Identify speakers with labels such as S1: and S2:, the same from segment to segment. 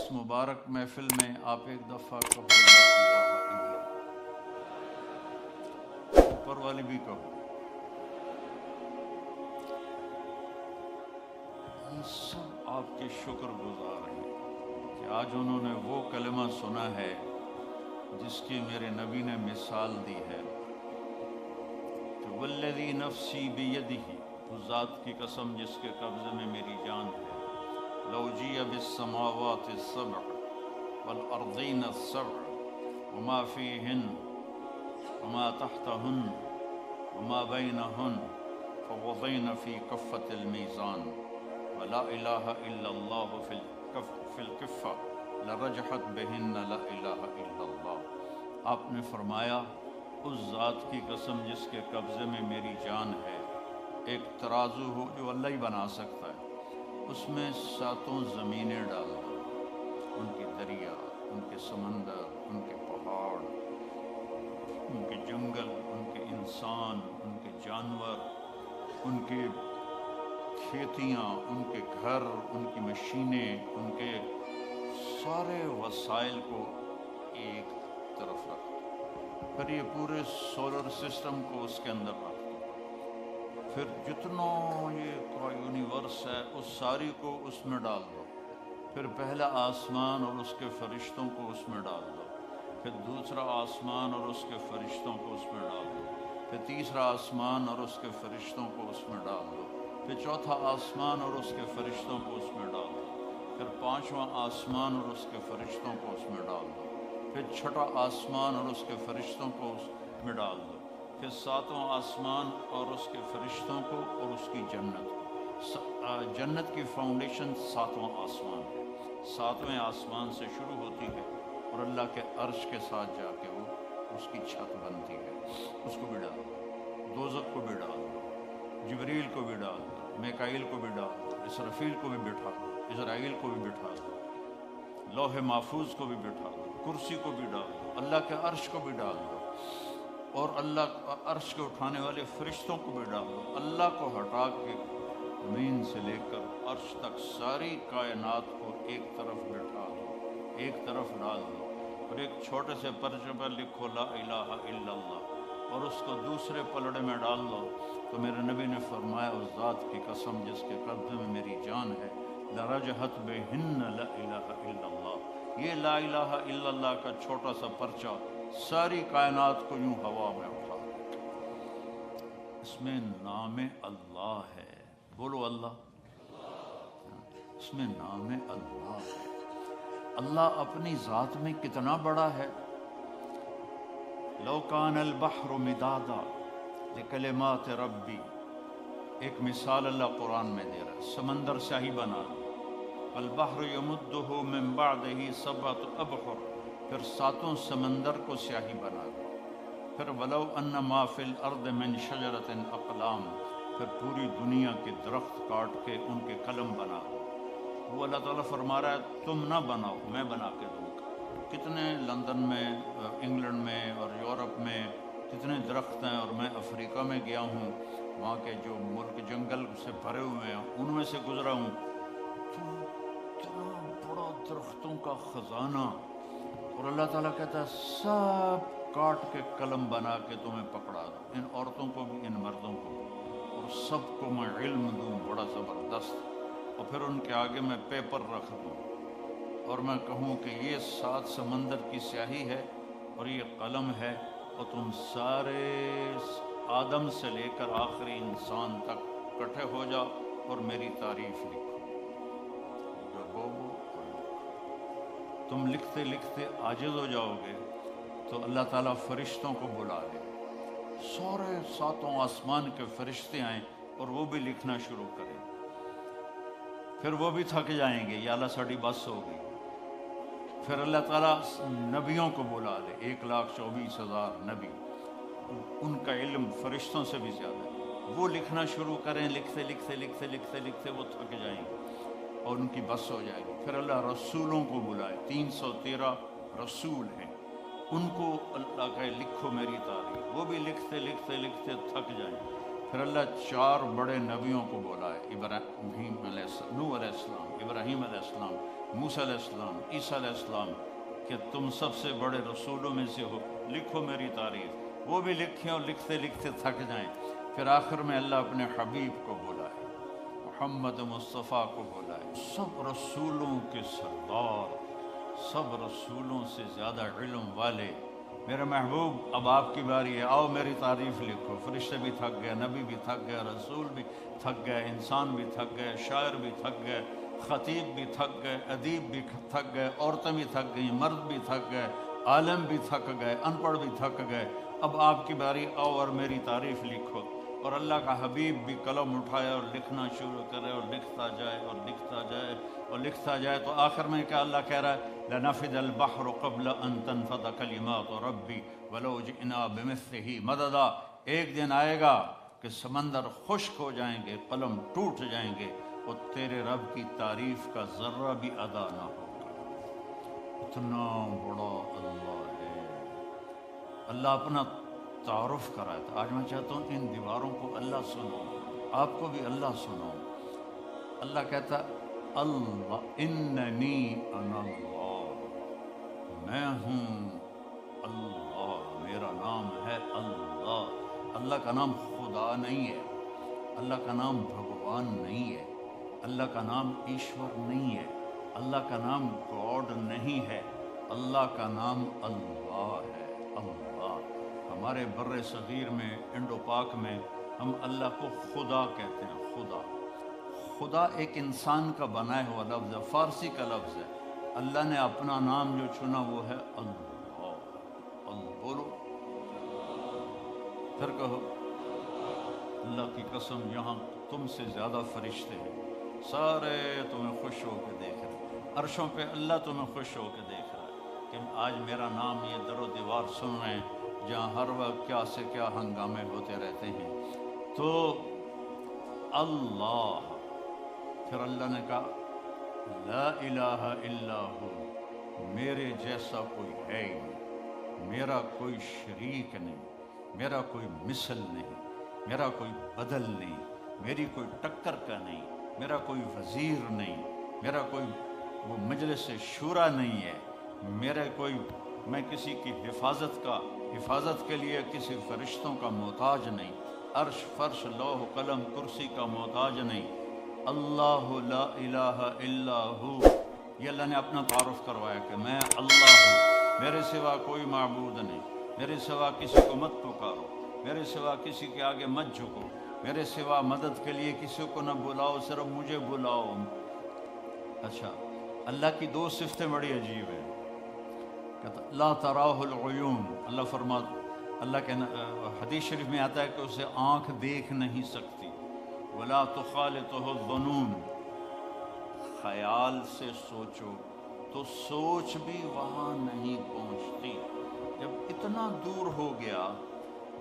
S1: اس مبارک محفل میں آپ ایک دفعہ کہو لا الہ الا اللہ، اوپر والی بھی کہو۔ یہ سب آپ کے شکر گزار ہیں کہ آج انہوں نے وہ کلمہ سنا ہے جس کی میرے نبی نے مثال دی ہے کہ والذی نفسی بیدہ، اس ذات کی قسم جس کے قبضے میں میری جان ہے، لو جیء بالسماوات السبع والارضین السبع وما فیہن وما تحتہن وما بینہن فوضین فی کفۃ المیزان ولا الہ الا اللہ فی الکفہ لرجحت بہن لا الہ الا اللہ۔ آپ نے فرمایا اس ذات کی قسم جس کے قبضے میں میری جان ہے، ایک ترازو ہو جو اللہ ہی بنا سکتا ہے، اس میں ساتوں زمینیں ڈال دو، ان کے دریا، ان کے سمندر، ان کے پہاڑ، ان کے جنگل، ان کے انسان، ان کے جانور، ان کے کھیتیاں، ان کے گھر، ان کی مشینیں، ان کے سارے وسائل کو ایک طرف رکھ دو، پھر یہ پورے سولر سسٹم کو اس کے اندر رکھ دو، پھر جتنا یہ کا یونیورس ہے اس ساری کو اس میں ڈال دو، پھر پہلا آسمان اور اس کے فرشتوں کو اس میں ڈال دو، پھر دوسرا آسمان اور اس کے فرشتوں کو اس میں ڈال دو، پھر تیسرا آسمان اور اس کے فرشتوں کو اس میں ڈال دو، پھر چوتھا آسمان اور اس کے فرشتوں کو اس میں ڈال دو، پھر پانچواں آسمان اور اس کے فرشتوں کو اس میں ڈال دو، پھر چھٹا آسمان اور اس کے فرشتوں کو اس میں ڈال دو، پھر ساتواں آسمان اور اس کے فرشتوں کو اور اس کی جنت کو۔ جنت کی فاؤنڈیشن ساتواں آسمان ہے، ساتویں آسمان سے شروع ہوتی ہے اور اللہ کے عرش کے ساتھ جا کے وہ اس کی چھت بنتی ہے، اس کو بھی ڈال دو، دوزخ کو بھی ڈال دو، جبریل کو بھی ڈال دو، میکائیل کو بھی ڈال دو، اسرافیل کو بھی بٹھا دو، اسرائیل کو بھی بٹھا دو، لوح محفوظ کو بھی بٹھا دو، کرسی کو بھی ڈال دو، اللہ کے عرش کو بھی ڈال دو، اور اللہ عرش کے اٹھانے والے فرشتوں کو بھی ڈال دو۔ اللہ کو ہٹا کے زمین سے لے کر عرش تک ساری کائنات کو ایک طرف بٹھا دو، ایک طرف ڈال دو، اور ایک چھوٹے سے پرچے پر لکھو لا الہ الا اللہ، اور اس کو دوسرے پلڑے میں ڈال دو، تو میرے نبی نے فرمایا اس ذات کی قسم جس کے قبضے میں میری جان ہے، لرجحت بہن لا الہ الا اللہ، یہ لا الہ الا اللہ کا چھوٹا سا پرچہ ساری کائنات کو یوں ہوا میں اٹھا دے۔ اس میں نام اللہ ہے، بولو اللہ، اس میں نام اللہ ہے۔ اللہ اپنی ذات میں کتنا بڑا ہے۔ لو کان البحر مدادا لکلمات ربی، ایک مثال اللہ قرآن میں دے رہا ہے، سمندر سیاہی بنا دو، والبحر یمدہ من بعدہ سبعۃ ابحر، پھر ساتوں سمندر کو سیاہی بنا دو، پھر ولو ان ما فی الارض من شجرۃ اقلام، پھر پوری دنیا کے درخت کاٹ کے ان کے قلم بنا دو۔ وہ اللہ تعالیٰ فرما رہا ہے تم نہ بناؤ، میں بنا کے دوں گا۔ کتنے لندن میں، انگلینڈ میں اور یورپ میں کتنے درخت ہیں، اور میں افریقہ میں گیا ہوں، وہاں کے جو ملک جنگل سے بھرے ہوئے ہیں ان میں سے گزرا ہوں، تو اتنا بڑا درختوں کا خزانہ، اور اللہ تعالیٰ کہتا ہے سب کاٹ کے قلم بنا کے تمہیں پکڑا دوں، ان عورتوں کو بھی ان مردوں کو بھی، اور سب کو میں علم دوں بڑا زبردست، اور پھر ان کے آگے میں پیپر رکھ دوں اور میں کہوں کہ یہ 7 سمندر کی سیاہی ہے اور یہ قلم ہے، اور تم سارے آدم سے لے کر آخری انسان تک اکٹھے ہو جاؤ اور میری تعریف لکھو، جو ہو وہ اور لکھو۔ تم لکھتے لکھتے عاجز ہو جاؤ گے تو اللہ تعالیٰ فرشتوں کو بلا لے، سارے 7 آسمان کے فرشتے آئیں اور وہ بھی لکھنا شروع کریں، پھر وہ بھی تھک جائیں گے، یا اللہ ساڑی بس ہو گئی، پھر اللہ تعالیٰ نبیوں کو بلا لے، 1,24,000 نبی، ان کا علم فرشتوں سے بھی زیادہ ہے، وہ لکھنا شروع کریں، لکھتے لکھتے لکھتے لکھتے لکھتے وہ تھک جائیں گے اور ان کی بس ہو جائے گی، پھر اللہ رسولوں کو بلائے، 313 رسول ہیں، ان کو اللہ کہے لکھو میری تاریخ، وہ بھی لکھتے لکھتے لکھتے تھک جائیں، پھر اللہ 4 بڑے نبیوں کو بلائے، ابراہیم علیہ السلام، نوح علیہ السلام، ابراہیم علیہ السلام، موسیٰ علیہ السلام، عیسیٰ علیہ السلام کہ تم سب سے بڑے رسولوں میں سے ہو، لکھو میری تعریف، وہ بھی لکھیں اور لکھتے لکھتے تھک جائیں۔ پھر آخر میں اللہ اپنے حبیب کو بلائے، محمد مصطفیٰ کو بلائے، سب رسولوں کے سردار، سب رسولوں سے زیادہ علم والے، میرے محبوب اب آپ کی باری ہے، آؤ میری تعریف لکھو۔ فرشتے بھی تھک گئے، نبی بھی تھک گئے، رسول بھی تھک گئے، انسان بھی تھک گئے، شاعر بھی تھک گئے، خطیب بھی تھک گئے، ادیب بھی تھک گئے، عورتیں بھی تھک گئیں، مرد بھی تھک گئے، عالم بھی تھک گئے، ان پڑھ بھی تھک گئے، اب آپ کی باری، آؤ اور میری تعریف لکھو۔ اور اللہ کا حبیب بھی قلم اٹھائے اور لکھنا شروع کرے، اور لکھتا جائے اور لکھتا جائے اور لکھتا جائے، تو آخر میں کیا اللہ کہہ رہا ہے؟ لَنَفِدَ الْبَحْرُ قَبْلَ أَن تَنْفَدَ كَلِمَاتُ رَبِّي وَلَوْ جِئْنَا بِمِثْلِهِ مَدَدًا۔ ایک دن آئے گا کہ سمندر خشک ہو جائیں گے، قلم ٹوٹ جائیں گے، اور تیرے رب کی تعریف کا ذرہ بھی ادا نہ ہوگا۔ اتنا بڑا اللہ ہے۔ اللہ اپنا تعارف کرائے تھا۔ آج میں چاہتا ہوں ان دیواروں کو اللہ سنو، آپ کو بھی اللہ سنو۔ اللہ کہتا اللہ اننی انا اللہ، میں ہوں اللہ، میرا نام ہے اللہ۔ اللہ کا نام خدا نہیں ہے، اللہ کا نام بھگوان نہیں ہے، اللہ کا نام ایشور نہیں ہے، اللہ کا نام گاڈ نہیں ہے، اللہ کا نام اللہ ہے۔ اللہ ہمارے بر صغیر میں، انڈو پاک میں، ہم اللہ کو خدا کہتے ہیں۔ خدا، خدا ایک انسان کا بنایا ہوا لفظ ہے، فارسی کا لفظ ہے۔ اللہ نے اپنا نام جو چنا وہ ہے اللہ۔ اللہ بولو، پھر کہو اللہ کی قسم یہاں تم سے زیادہ فرشتے ہیں، سارے تمہیں خوش ہو کے دیکھ رہے ہیں، عرشوں پہ اللہ تمہیں خوش ہو کے دیکھ رہا ہے کہ آج میرا نام یہ در و دیوار سن رہے ہیں جہاں ہر وقت کیا سے کیا ہنگامے ہوتے رہتے ہیں۔ تو اللہ، پھر اللہ نے کہا لا الہ الا ہو، میرے جیسا کوئی ہے ہی نہیں، میرا کوئی شریک نہیں، میرا کوئی مثل نہیں، میرا کوئی بدل نہیں، میری کوئی ٹکر کا نہیں، میرا کوئی وزیر نہیں، میرا کوئی وہ مجلس شورا نہیں ہے، میں کسی کی حفاظت کے لیے کسی فرشتوں کا محتاج نہیں، عرش فرش لوح قلم کرسی کا محتاج نہیں۔ اللہ لا الہ الا ہو، یہ اللہ نے اپنا تعارف کروایا کہ میں اللہ ہوں، میرے سوا کوئی معبود نہیں، میرے سوا کسی کو مت پکارو، میرے سوا کسی کے آگے مت جھکو، میرے سوا مدد کے لیے کسی کو نہ بلاؤ، صرف مجھے بلاؤ۔ اچھا، اللہ کی دو صفتیں بڑی عجیب ہیں۔ کہتا لا تراہ العیون، اللہ فرماتا، اللہ کے حدیث شریف میں آتا ہے کہ اسے آنکھ دیکھ نہیں سکتی، ولا تخالطہ الظنون، خیال سے سوچو تو سوچ بھی وہاں نہیں پہنچتی۔ جب اتنا دور ہو گیا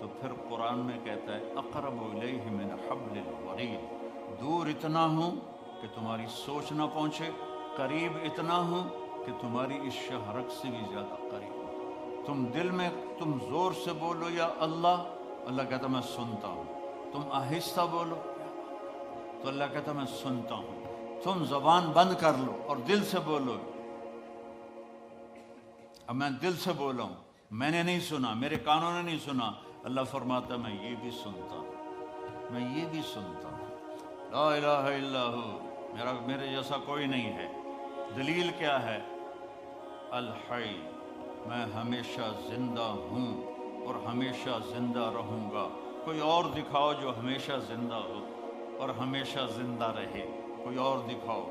S1: تو پھر قرآن میں کہتا ہے اقرب الیہ من حبل الورید، دور اتنا ہوں کہ تمہاری سوچ نہ پہنچے، قریب اتنا ہوں کہ تمہاری اس شہرک سے بھی زیادہ قریب۔ تم دل میں تم زور سے بولو یا اللہ، اللہ کہتا میں سنتا ہوں، تم آہستہ بولو تو اللہ کہتا میں سنتا ہوں، تم زبان بند کر لو اور دل سے بولو۔ اب میں دل سے بولا ہوں، میں نے نہیں سنا، میرے کانوں نے نہیں سنا، اللہ فرماتا میں یہ بھی سنتا ہوں، میں یہ بھی سنتا ہوں۔ لا الہ الا ہو، میرے جیسا کوئی نہیں ہے۔ دلیل کیا ہے؟ الحی، میں ہمیشہ زندہ ہوں اور ہمیشہ زندہ رہوں گا۔ کوئی اور دکھاؤ جو ہمیشہ زندہ ہو اور ہمیشہ زندہ رہے، کوئی اور دکھاؤ،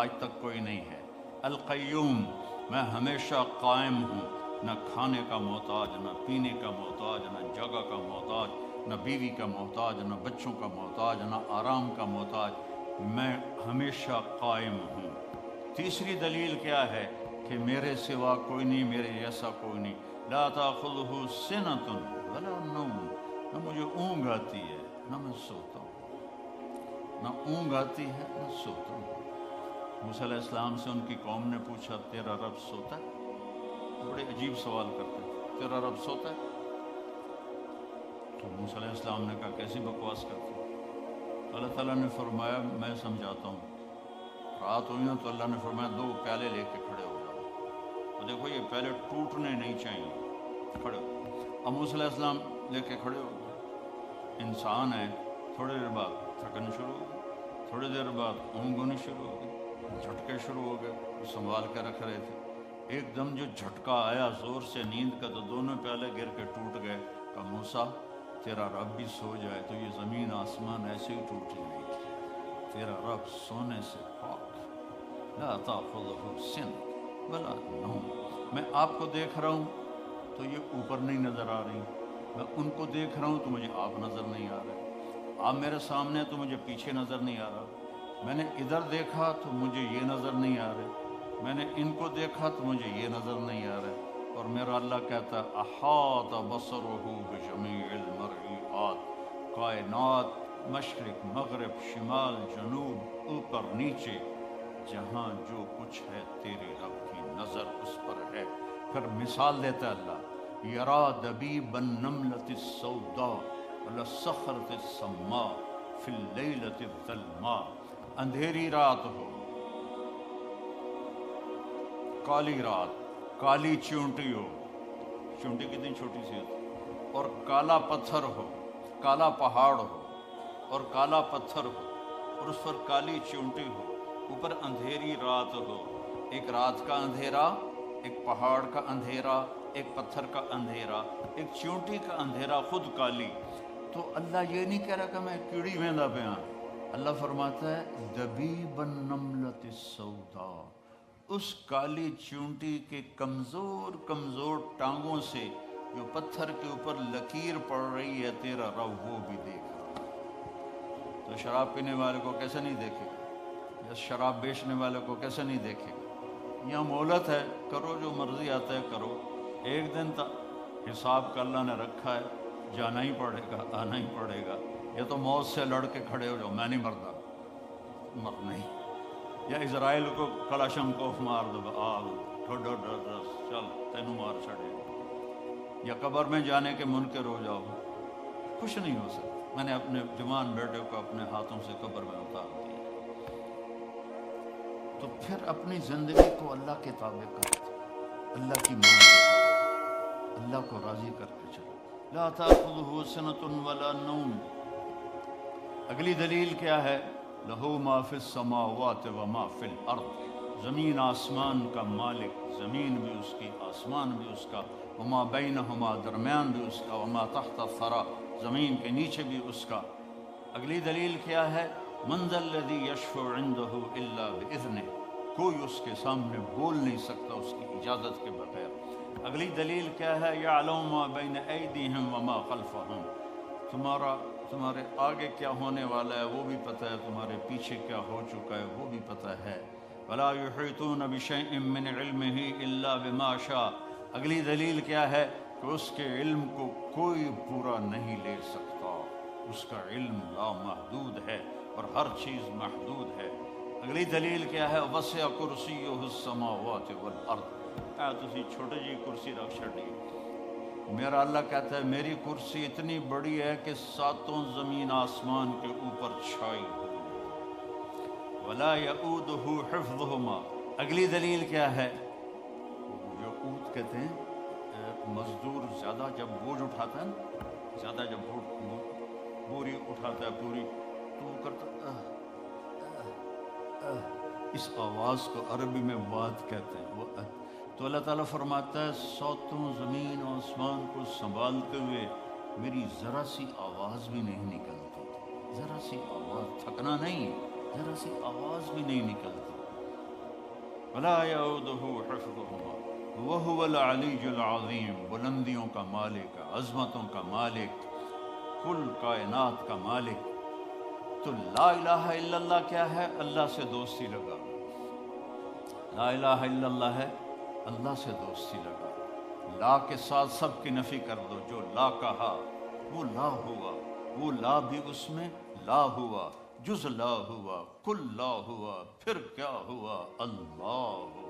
S1: آج تک کوئی نہیں ہے۔ القیوم، میں ہمیشہ قائم ہوں، نہ کھانے کا محتاج، نہ پینے کا محتاج، نہ جگہ کا محتاج، نہ بیوی کا محتاج، نہ بچوں کا محتاج، نہ آرام کا محتاج، میں ہمیشہ قائم ہوں۔ تیسری دلیل کیا ہے کہ میرے سوا کوئی نہیں، میرے جیسا کوئی نہیں۔ لا تأخذہ سنۃ ولا نوم، نہ مجھے اونگ آتی ہے نہ میں سوتا ہوں، نہ اونگ آتی ہے نہ سوتا ہوں۔ موسیٰ علیہ السلام سے ان کی قوم نے پوچھا تیرا رب سوتا ہے؟ بڑے عجیب سوال کرتے ہیں، تیرا رب سوتا ہے؟ تو موسیٰ علیہ السلام نے کہا کیسی بکواس کرتے ہیں؟ تو اللہ تعالیٰ نے فرمایا میں سمجھاتا ہوں رات ہوئی نا تو اللہ نے فرمایا 2 پیالے لے کے کھڑے ہو جاؤ. تو دیکھو یہ پیالے ٹوٹنے نہیں چاہیے. کھڑے ہو. اب موسیٰ علیہ السلام لے کے کھڑے ہو گئے. انسان ہے، تھوڑی دیر بعد تھکن شروع ہو گئی، تھوڑی دیر بعد اونگ ہونی شروع ہو گئی، جھٹکے شروع ہو گئے. سنبھال کے رکھ رہے تھے. ایک دم جو جھٹکا آیا زور سے نیند کا تو دونوں پیالے گر کے ٹوٹ گئے. کہا موسیٰ تیرا رب بھی سو جائے تو یہ زمین آسمان ایسے ہی ٹوٹ جائے گی. تیرا رب سونے سے پاک، لا تأخذہ سنۃ ولا نوم. میں آپ کو دیکھ رہا ہوں تو یہ اوپر نہیں نظر آ رہی، میں ان کو دیکھ رہا ہوں تو مجھے آپ نظر نہیں آ رہے، آپ میرے سامنے تو مجھے پیچھے نظر نہیں آ رہا، میں نے ادھر دیکھا تو مجھے یہ نظر نہیں آ رہے، میں نے ان کو دیکھا تو مجھے یہ نظر نہیں آ رہے. اور میرا اللہ کہتا ہے احاط بصرہ بجمیع المرئیات. کائنات مشرق مغرب شمال جنوب اوپر نیچے جہاں جو کچھ ہے تیرے رب کی نظر اس پر ہے. پھر مثال دیتا ہے اللہ، یرا دبیب النملۃ السوداء علی الصخرۃ السماء فی اللیلۃ الظلماء. اندھیری رات ہو، کالی رات، کالی چونٹی ہو، چونٹی کتنی چھوٹی سی ہوتی، اور کالا پتھر ہو، کالا پہاڑ ہو اور کالا پتھر ہو اور اس پر کالی چونٹی ہو، اوپر اندھیری رات ہو. ایک رات کا اندھیرا، ایک پہاڑ کا اندھیرا، ایک پتھر کا اندھیرا، ایک چونٹی کا اندھیرا خود کالی. تو اللہ یہ نہیں کہہ رہا کہ میں کیڑی ویندا پہ ہاں. اللہ فرماتا ہے دبیب النملۃ السوداء، اس کالی چونٹی کے کمزور کمزور ٹانگوں سے جو پتھر کے اوپر لکیر پڑ رہی ہے تیرا رب وہ بھی دیکھ رہا. تو شراب پینے والے کو کیسے نہیں دیکھے گا، یا شراب بیچنے والے کو کیسے نہیں دیکھے گا. یہاں مہلت ہے، کرو جو مرضی آتا ہے کرو. ایک دن تک حساب کا اللہ نے رکھا ہے، جانا ہی پڑے گا، آنا ہی پڑے گا. یا تو موت سے لڑ کے کھڑے ہو جاؤ، میں نہیں مردا، مرنا ہی. یا اسرائیل کو کلاشن کوف مار دو، آگ چل تینوں مار چھڑے. یا قبر میں جانے کے منکر ہو جاؤ، کچھ نہیں ہو سکتا. میں نے اپنے جوان بیٹے کو اپنے ہاتھوں سے قبر میں اتار دیا. تو پھر اپنی زندگی کو اللہ کے تابع کر، اللہ کی مان کے، اللہ کو راضی کر کے چلو. لا تأخذہ سنۃ ولا نوم. اگلی دلیل کیا ہے؟ لہو ما فی السماوات و ما فی الارض. زمین آسمان کا مالک، زمین بھی اس کی، آسمان بھی اس کا، وما بینہما درمیان بھی اس کا، وما تحت الثری زمین کے نیچے بھی اس کا. اگلی دلیل کیا ہے؟ من ذا الذی یشفع عندہ الا باذنہ. کوئی اس کے سامنے بول نہیں سکتا اس کی اجازت کے بغیر. اگلی دلیل کیا ہے؟ یعلم ما بین ایدیہم وما خلفہم. تمہارے آگے کیا ہونے والا ہے وہ بھی پتہ ہے، تمہارے پیچھے کیا ہو چکا ہے وہ بھی پتہ ہے. ولا یحیطون بشیء من علمہ الا بما شاء. اگلی دلیل کیا ہے؟ کہ اس کے علم کو کوئی پورا نہیں لے سکتا، اس کا علم لامحدود ہے اور ہر چیز محدود ہے. اگلی دلیل کیا ہے؟ وسع کرسیہ السماوات والارض. تسی چھوٹی جی کرسی رکھ چھڑی. میرا اللہ کہتا ہے میری کرسی اتنی بڑی ہے کہ 7 زمین آسمان کے اوپر چھائی ہوئی. ولا یؤودہ حفظہما. اگلی دلیل کیا ہے؟ یؤود کہتے ہیں مزدور زیادہ جب بوجھ اٹھاتا ہے نا، زیادہ جب بوری اٹھاتا ہے پوری تو وہ کرتا اس آواز کو عربی میں واد کہتے ہیں. وہ تو اللہ تعالیٰ فرماتا ہے 7 زمین و آسمان کو سنبھالتے ہوئے میری ذرا سی آواز بھی نہیں نکلتی، ذرا سی آواز، تھکنا نہیں، ذرا سی آواز بھی نہیں نکلتی. ولا یعودہ حفظہما وہو العلی العظیم. بلندیوں کا مالک، عظمتوں کا مالک، کل کائنات کا مالک. تو لا الہ الا اللہ کیا ہے؟ اللہ سے دوستی لگا. لا الہ الا اللہ ہے اللہ سے دوستی لگا. لا کے ساتھ سب کی نفی کر دو. جو لا کہا وہ لا ہوا، وہ لا بھی اس میں لا ہوا، جز لا ہوا، کل لا ہوا، پھر کیا ہوا؟ اللہ.